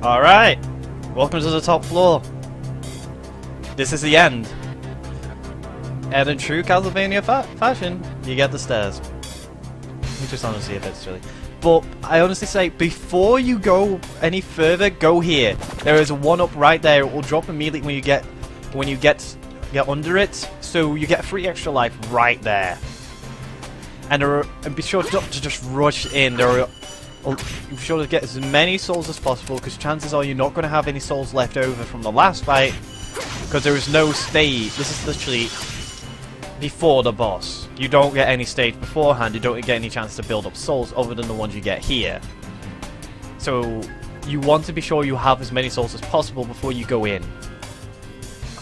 Alright, welcome to the top floor. This is the end. And in true Castlevania fashion, you get the stairs. You just honestly a bit silly. But I honestly say, before you go any further, go here. There is a one up right there. It will drop immediately when you get under it. So you get 3 extra life right there. And be sure not to just rush in. Be sure to get as many souls as possible, because chances are you're not going to have any souls left over from the last fight, because there is no stage. This is literally before the boss. You don't get any stage beforehand. You don't get any chance to build up souls other than the ones you get here. So you want to be sure you have as many souls as possible before you go in.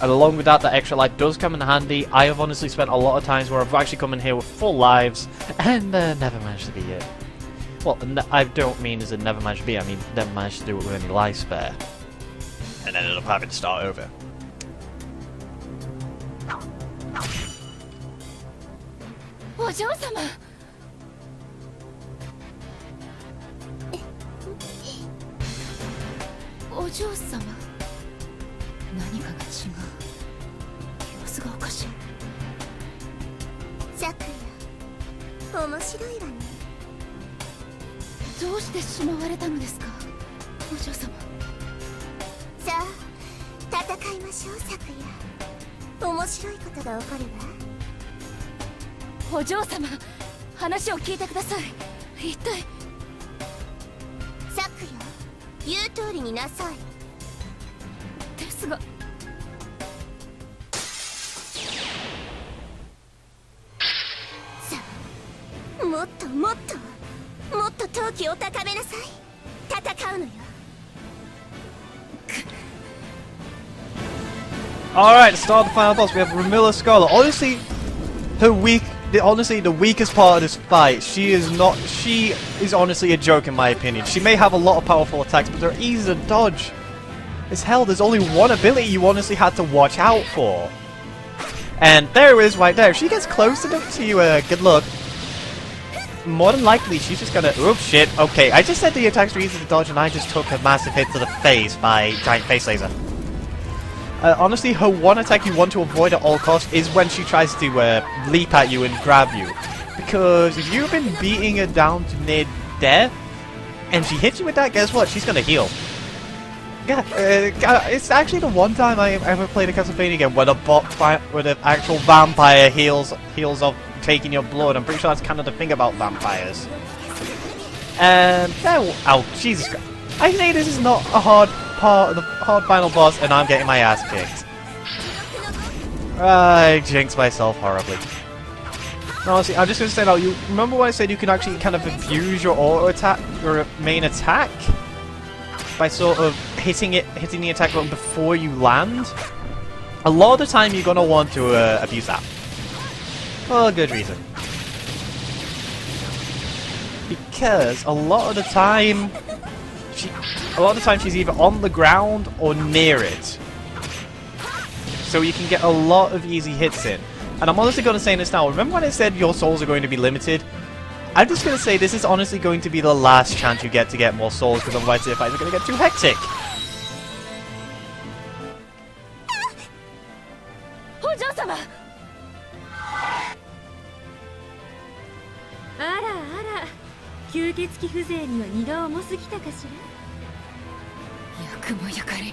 And along with that, the extra life does come in handy. I have honestly spent a lot of times where I've actually come in here with full lives and never managed to beat it. Well, I don't mean as in never managed to beat it, I mean never managed to do it with any life spare. And ended up having to start over. Ojo-sama! お嬢様何かが違う様子がおかしい昨夜面白いわねどうしてしまわれたのですかお嬢様さあ戦いましょう昨夜面白いことが起こるわお嬢様話を聞いてください一体昨夜言う通りになさいですがさあもっともっともっと闘気を高めなさい戦うのよ Alright, to start the final boss, we have Ramilla Scholar. Honestly, the weakest part of this fight. She is honestly a joke in my opinion. She may have a lot of powerful attacks, but they're easy to dodge. As hell, there's only one ability you honestly had to watch out for. And there it is right there. If she gets close enough to you, good luck. More than likely, she's just gonna... Oops, shit. Okay, I just said the attacks were easy to dodge, and I just took a massive hit to the face by Giant Face Laser. Honestly, her one attack you want to avoid at all costs is when she tries to leap at you and grab you. Because if you've been beating her down to near death, and she hits you with that, guess what? She's gonna heal. Yeah, it's actually the one time I ever played a Castlevania game where the actual vampire heals off taking your blood. I'm pretty sure that's kind of the thing about vampires. And oh, Jesus Christ! I say this is not a hard final boss, and I'm getting my ass kicked. I jinxed myself horribly. Honestly, I'm just gonna say now. You remember when I said you can actually kind of infuse your auto attack, your main attack, by sort of hitting the attack button before you land? A lot of the time, you're gonna want to abuse that. For a good reason. Because a lot of the time she's either on the ground or near it. So you can get a lot of easy hits in. And I'm honestly going to say this now. Remember when I said your souls are going to be limited? I'm just going to say this is honestly going to be the last chance you get to get more souls, because otherwise the fights are going to get too hectic. Ojo-sama! 吸血鬼風情には荷が重すぎたかしらよくもゆかり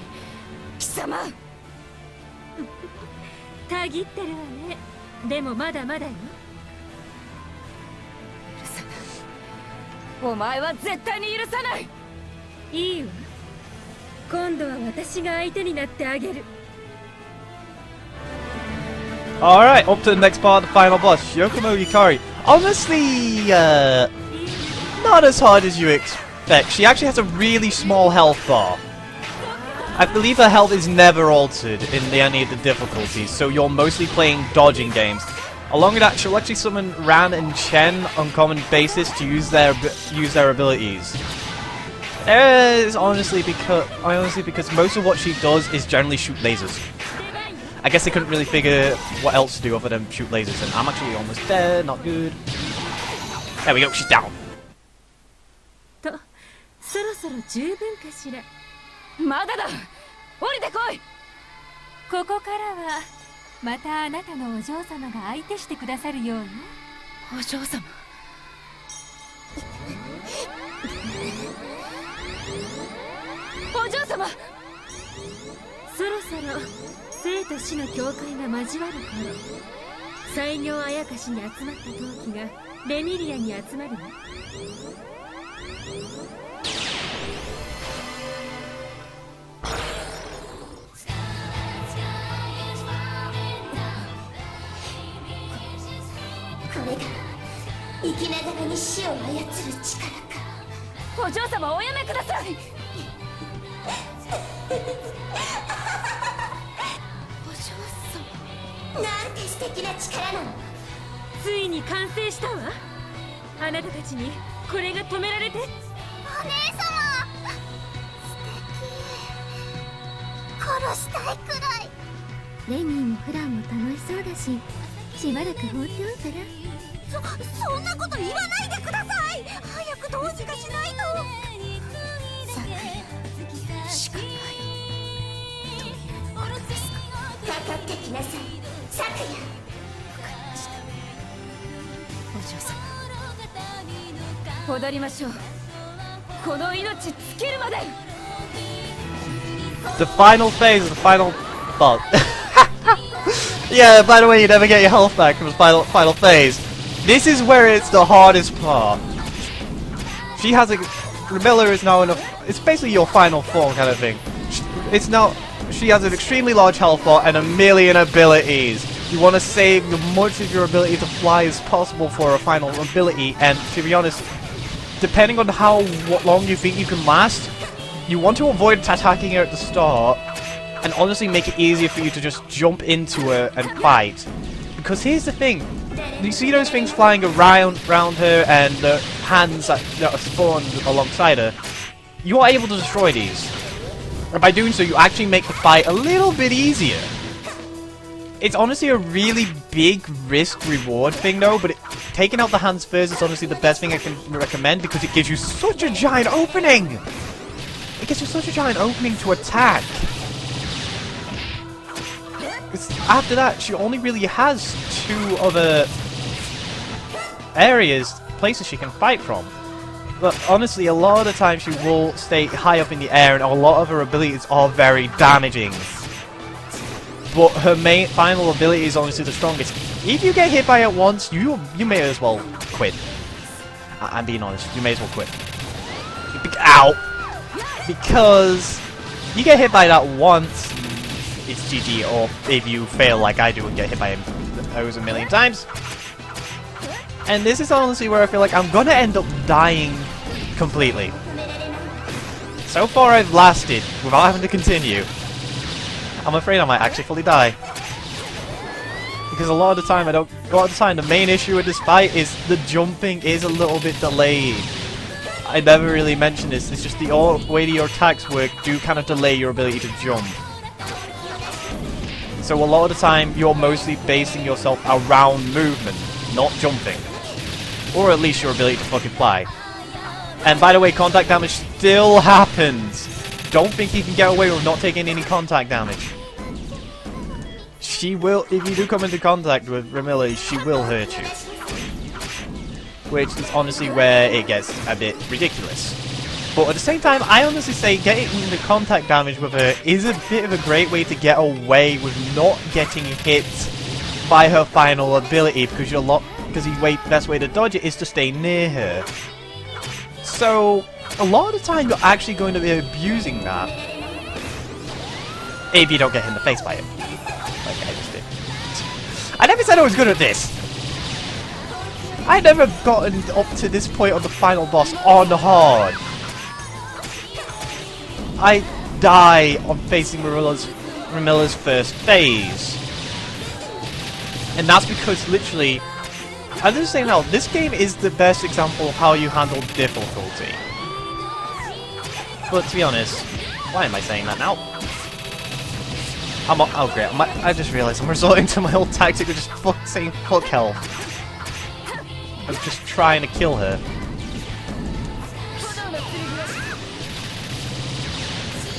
貴様たぎってるわねでもまだまだよ許さないお前は絶対に許さないいいわ今度は私が相手になってあげる Alright, up to the next part of the final boss, Yokomo Yukari. Honestly, not as hard as you expect. She actually has a really small health bar. I believe her health is never altered in any of the difficulties, so you're mostly playing dodging games. Along with that, she'll actually summon Ran and Chen on common basis to use their abilities. It's honestly because most of what she does is generally shoot lasers. I guess they couldn't really figure what else to do other than shoot lasers, and I'm actually almost dead, not good. There we go, she's down. とそろそろ十分かしらまだだ。降りてこい。ここからはまたあなたのお嬢様が相手してくださるようよ。お嬢様。お嬢様。そろそろ生と死の境界が交わる頃、西行あやかしに集まった闘気がレミリアに集まるわ。これが生きながらに死を操る力か。お嬢様、おやめください。お嬢なんて素敵な力なの。ついに完成したわ。あなたたちにこれが止められて。お姉様、素敵。殺したいくらい。レニーもフランも楽しそうだし、しばらく放っておいたら。そんなこと言わないでください。早くどうにかしないと。さあ、しかないということですか。かかってきなさい、昨夜。わかりました。お嬢様。戻りましょう。この命尽きるまで。 The final phase, the final boss. Yeah, by the way, you never get your health back from the final phase. This is where it's the hardest part. She has a... Ramilla is now in a... It's basically your final form kind of thing. It's now... She has an extremely large health bar and a million abilities. You want to save as much of your ability to fly as possible for a final ability, and to be honest, depending on how long you think you can last, you want to avoid attacking her at the start, and honestly make it easier for you to just jump into her and fight. Because here's the thing, you see those things flying around her and the hands that are spawned alongside her, you are able to destroy these. And by doing so, you actually make the fight a little bit easier. It's honestly a really big risk-reward thing though, but taking out the hands first is honestly the best thing I can recommend because it gives you such a giant opening! It gives you such a giant opening to attack. After that, she only really has 2 other places she can fight from. But honestly, a lot of the time she will stay high up in the air, and a lot of her abilities are very damaging. But her final ability is honestly the strongest. If you get hit by it once, you may as well quit. I'm being honest, you may as well quit. Ow! Because you get hit by that once, it's GG, or if you fail like I do and get hit by those a million times. And this is honestly where I feel like I'm gonna end up dying completely. So far I've lasted without having to continue. I'm afraid I might actually fully die. Because a lot of the time the main issue with this fight is the jumping is a little bit delayed. I never really mentioned this, it's just the way your attacks work do kind of delay your ability to jump. So a lot of the time you're mostly basing yourself around movement, not jumping. Or at least your ability to fucking fly. And by the way, contact damage still happens. Don't think you can get away with not taking any contact damage. She will, if you do come into contact with Ramilla, she will hurt you. Which is honestly where it gets a bit ridiculous. But at the same time, I honestly say getting the contact damage with her is a bit of a great way to get away with not getting hit by her final ability, because the best way to dodge it is to stay near her. So a lot of the time you're actually going to be abusing that if you don't get hit in the face by it. Like I just did. I never said I was good at this! I never gotten up to this point of the final boss on hard. I die on facing Ramilla's first phase. And that's because literally, I'm just saying now, this game is the best example of how you handle difficulty. But to be honest, why am I saying that now? Oh great, I just realised I'm resorting to my old tactic of just saying fuck health. I'm just trying to kill her.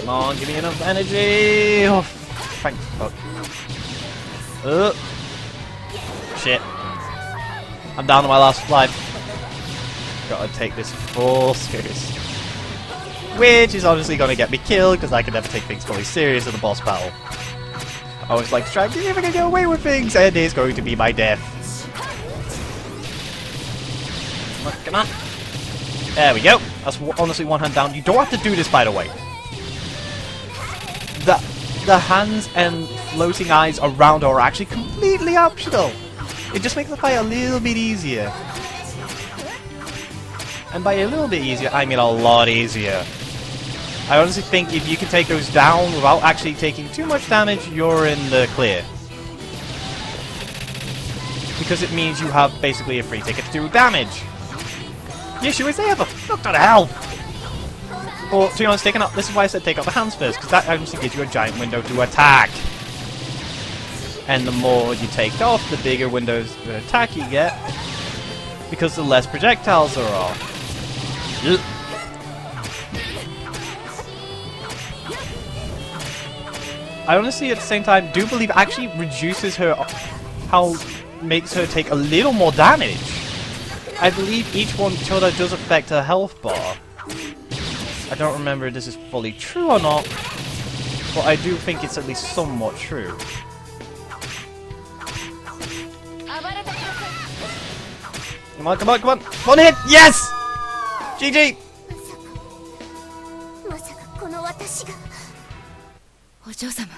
Come on, give me enough energy! Oh, thank fuck. Shit. I'm down to my last life. Gotta take this full serious. Which is obviously gonna get me killed, because I can never take things fully serious in the boss battle. I always like to try and see if I can get away with things, and it's going to be my death. Come on. There we go. That's honestly one hand down. You don't have to do this, by the way. The hands and floating eyes around are actually completely optional. It just makes the fight a little bit easier. And by a little bit easier, I mean a lot easier. I honestly think if you can take those down without actually taking too much damage, you're in the clear. Because it means you have basically a free ticket to do damage. The issue is they have a fuck ton of health. Or, to be honest, this is why I said take out the hands first, because that actually gives you a giant window to attack. And the more you take off, the bigger windows of attack you get, because the less projectiles there are. I honestly, at the same time, do believe it actually reduces her, makes her take a little more damage. I believe each one Tilda does affect her health bar. I don't remember if this is fully true or not, but I do think it's at least somewhat true. Come on, come on, come on! One hit! Yes! GG! まさかこの私がお嬢様、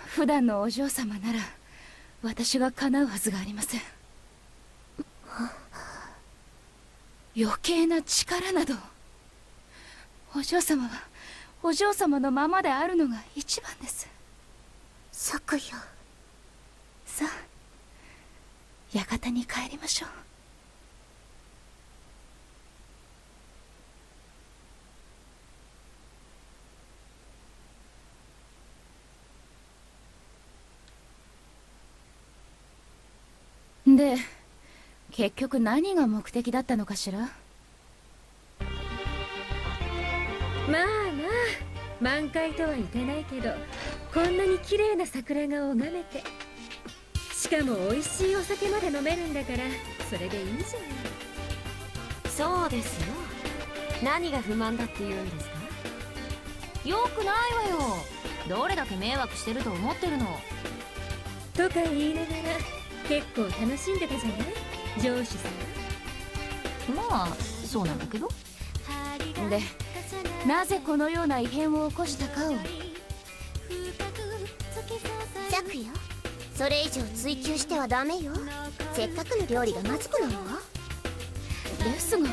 普段のお嬢様なら私が叶うはずがありません。余計な力など、お嬢様はお嬢様のままであるのが一番です。昨夜さあ、館に帰りましょう。で、結局何が目的だったのかしら。まあまあ、満開とは言ってないけど、こんなに綺麗な桜が拝めて、しかも美味しいお酒まで飲めるんだから、それでいいじゃない。そうですよ。何が不満だって言うんですか？よくないわよ。どれだけ迷惑してると思ってるの。とか言いながら結構楽しんでたじゃない、上司さん。まあそうなんだけど。で、なぜこのような異変を起こしたかを。昨夜それ以上追求してはダメよ。せっかくの料理がまずくなるわ。ですが、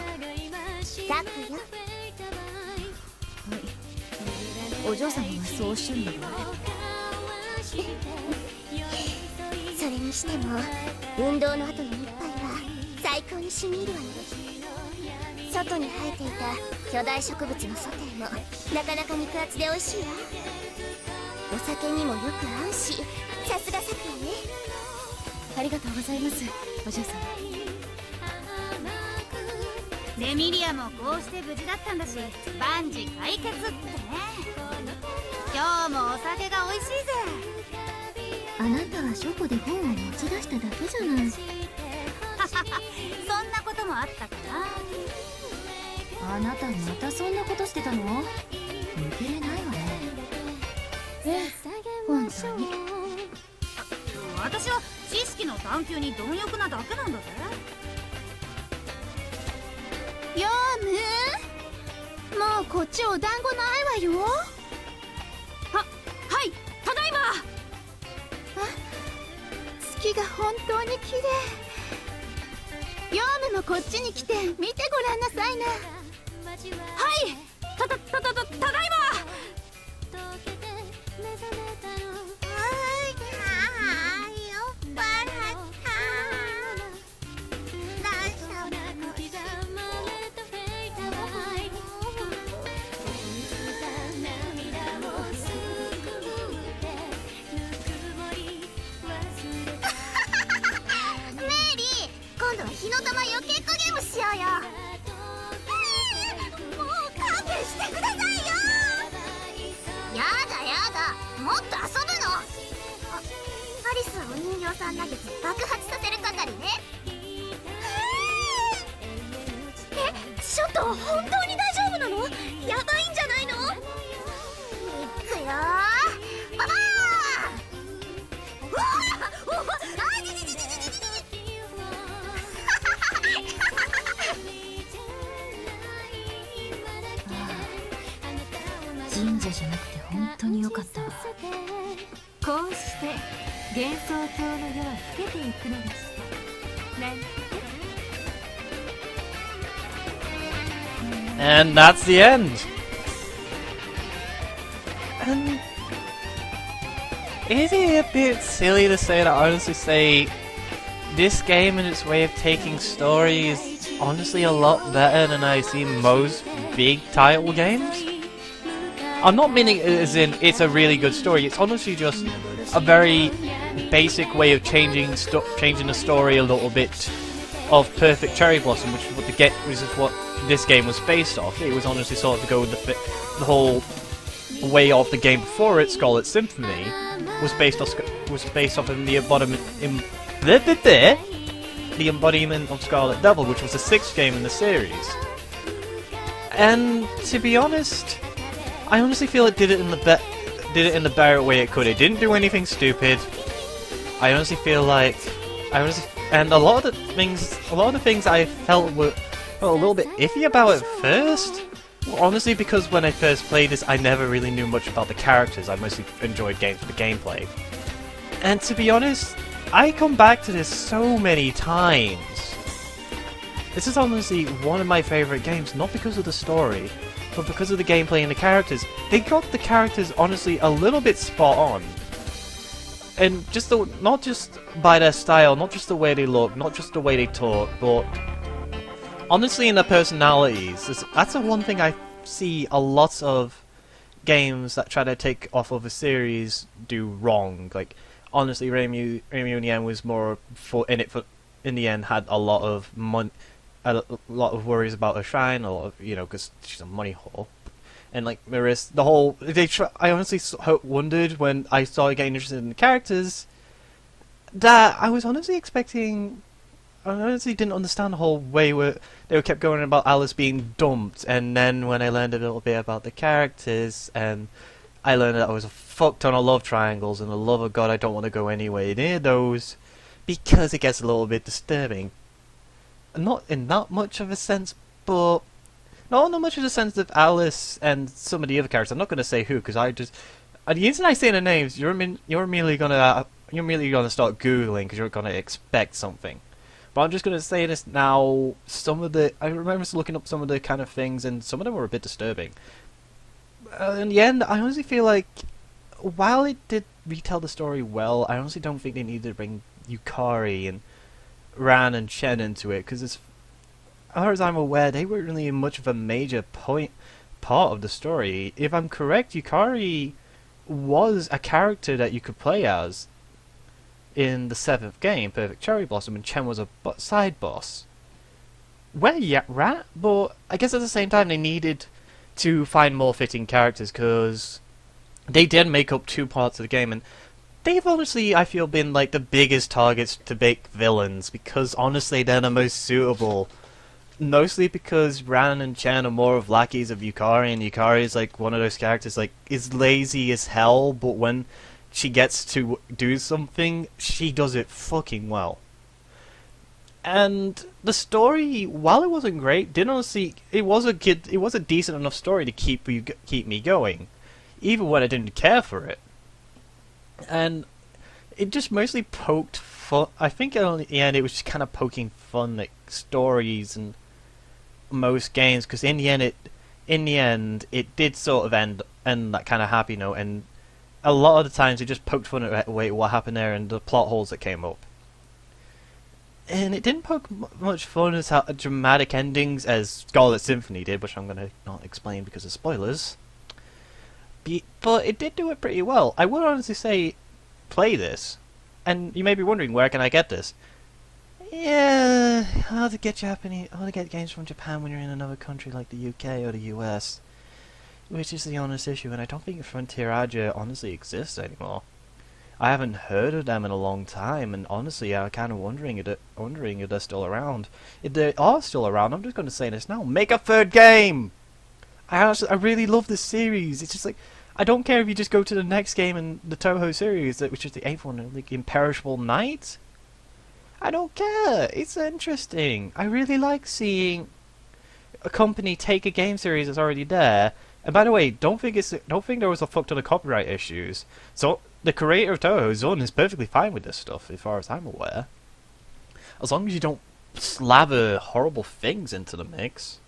昨夜、はい、お嬢様がそうおっしゃるのであれば。それにしても運動の後の一杯は最高に染み入るわよ。外に生えていた巨大植物のソテーもなかなか肉厚で美味しいわ。お酒にもよく合うし、さすが昨夜ね。ありがとうございます、お嬢様。レミリアもこうして無事だったんだし、万事解決ってね。今日もお酒が美味しいぜ。あなたは書庫で本を持ち出しただけじゃない。そんなこともあったかな。あなたまたそんなことしてたの？抜けれないわね。本当に。私は知識の探求に貪欲なだけなんだぜ。ヨウム、もうこっちお団子ないわよ。はい、ただいま。月が本当に綺麗。ヨウムもこっちに来て見てごらんなさいな。はい、ただいま。今度は火の玉よけっこゲームしようよ。もう勘弁してくださいよ。予算投げて爆発させる係ね。ちょっと本当に大丈夫なの？やばいんじゃないの？いくよー、ババーン。うわー、おあじじじじじじ神社じゃなくて本当に良かったわ。こうして幻想郷の夜は更けていくのでした。なんて And that's the end. And is it a bit silly to say that I honestly say this game and its way of taking story is honestly a lot better than I see most big title games? I'm not meaning it as in it's a really good story, it's honestly just a very basic way of changing the story a little bit of Perfect Cherry Blossom, which is what this game was based off. It was honestly sort of to go with the whole way of the game before it, Scarlet Symphony, was based off of the embodiment of Scarlet Devil, which was the 6th game in the series. And to be honest, I honestly feel it did it in the better way it could. It didn't do anything stupid. I honestly feel like and a lot of the things I felt were a little bit iffy about at first. Well, honestly, because when I first played this, I never really knew much about the characters. I mostly enjoyed games for the gameplay. And to be honest, I come back to this so many times. This is honestly one of my favourite games, not because of the story, but because of the gameplay and the characters. They got the characters honestly a little bit spot on. And just not just by their style, not just the way they look, not just the way they talk, but honestly in their personalities. That's the one thing I see a lot of games that try to take off of a series do wrong. Like, honestly, Requiem in the end was more in the end had a lot of worries about her shrine, a lot of, because she's a money whore. And like Maris, I honestly wondered when I started getting interested in the characters that I was honestly expecting. I honestly didn't understand the whole way where they were kept going about Alice being dumped, and then when I learned a little bit about the characters, and I learned that I was a fuck ton of love triangles, and the love of God, I don't want to go anywhere near those because it gets a little bit disturbing. Not in that much of a sense, but not much of a sense of Alice and some of the other characters. I'm not going to say who, because the instant I say the names, you're immediately gonna start googling because you're gonna expect something. But I'm just going to say this now. I remember looking up some of the kind of things, and some of them were a bit disturbing. In the end, I honestly feel like, while it did retell the story well, I honestly don't think they needed to bring Yukari and Ran and Chen into it, because as far as I'm aware, they weren't really much of a major part of the story. If I'm correct, Yukari was a character that you could play as in the 7th game, Perfect Cherry Blossom, and Chen was a side boss. Well, yeah, right, but I guess at the same time they needed to find more fitting characters, because they did make up 2 parts of the game, and they've honestly, I feel, been like the biggest targets to make villains, because honestly they're the most suitable. Mostly because Ran and Chen are more of lackeys of Yukari, and Yukari is like one of those characters like is lazy as hell, but when she gets to do something, she does it fucking well. And the story, while it wasn't great, did honestly it was a decent enough story to keep me going, even when I didn't care for it. And it just mostly poked fun. I think in the end it was just kind of poking fun at stories and most games, because in the end it did sort of end that kind of happy note, and a lot of the times it just poked fun at what happened there and the plot holes that came up. And it didn't poke much fun as dramatic endings as Scarlet Symphony did, which I'm going to not explain because of spoilers. But it did do it pretty well. I would honestly say, play this. And you may be wondering, where can I get this? Yeah, hard to get games from Japan when you're in another country like the UK or the US. Which is the honest issue, and I don't think Frontier Asia honestly exists anymore. I haven't heard of them in a long time, and honestly, I'm kind of wondering if they're still around. If they are still around, I'm just going to say this now: make a third game. I really love this series. It's just like, I don't care if you just go to the next game in the Toho series, which is the 8th one, like Imperishable Night. I don't care. It's interesting. I really like seeing a company take a game series that's already there. And by the way, don't think there was a fuck ton of copyright issues. So the creator of Toho, Zone, is perfectly fine with this stuff, as far as I'm aware. As long as you don't slather horrible things into the mix.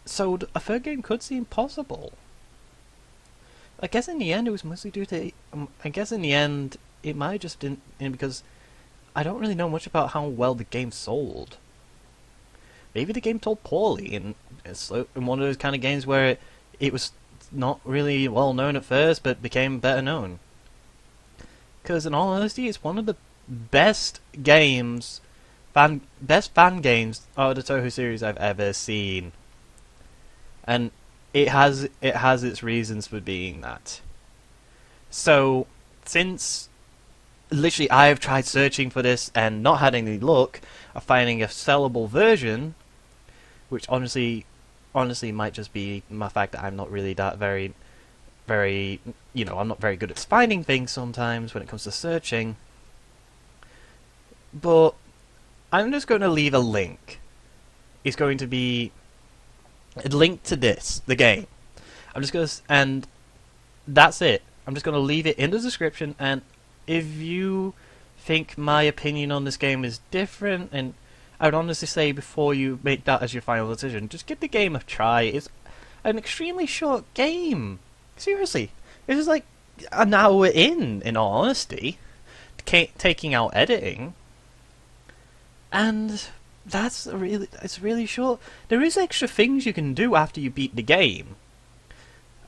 So a third game could seem possible. I guess in the end it was mostly due to... I guess in the end it might have just been because I don't really know much about how well the game sold. Maybe the game sold poorly, and it's one of those kind of games where it was not really well known at first, but became better known. Because in all honesty, it's one of the best games, best fan games out of the Toho series I've ever seen, and it has its reasons for being that. So since literally I've tried searching for this and not had any luck of finding a sellable version, which honestly might just be my fact that I'm not really that very, I'm not very good at finding things sometimes when it comes to searching. But I'm just going to leave a link. It's going to be a link to this, the game. And that's it. I'm just going to leave it in the description, and if you think my opinion on this game is different, and I would honestly say before you make that as your final decision, just give the game a try. It's an extremely short game. Seriously. This is like an hour in all honesty, taking out editing. And it's really short. There is extra things you can do after you beat the game.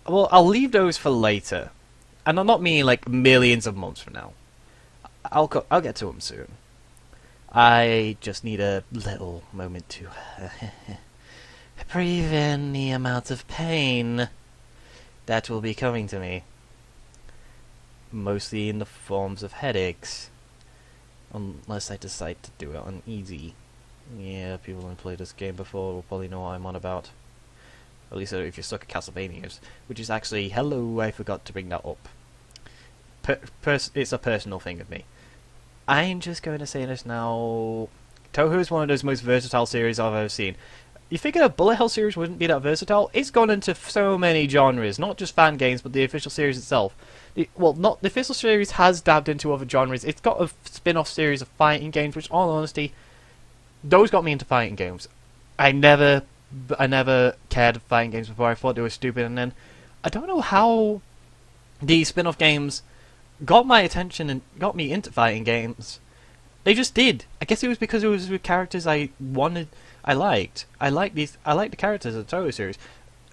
Well, I'll leave those for later. And I'm not meaning like millions of months from now. I'll get to them soon. I just need a little moment to breathe in the amount of pain that will be coming to me. Mostly in the forms of headaches. Unless I decide to do it on easy. Yeah, people who played this game before will probably know what I'm on about. At least if you're stuck at Castlevanias. Which is actually, hello, I forgot to bring that up. It's a personal thing of me. I'm just going to say this now. Toho is one of those most versatile series I've ever seen. You figure a Bullet Hell series wouldn't be that versatile? It's gone into so many genres, not just fan games, but the official series itself. The official series has dabbed into other genres. It's got a spin-off series of fighting games, which, in all honesty, those got me into fighting games. I never cared for fighting games before. I thought they were stupid, and then I don't know how these spin-off games got my attention and got me into fighting games. They just did. I guess it was because it was with characters I liked. I like the characters of the Toho series.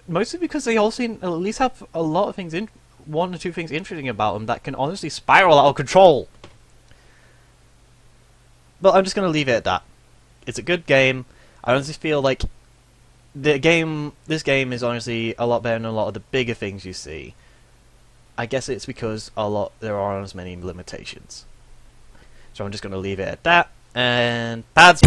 Mostly because they all seem at least have a lot of things one or two things interesting about them that can honestly spiral out of control. But I'm just gonna leave it at that. It's a good game. I honestly feel like this game is honestly a lot better than a lot of the bigger things you see. I guess it's because there aren't as many limitations. So I'm just going to leave it at that. And pads.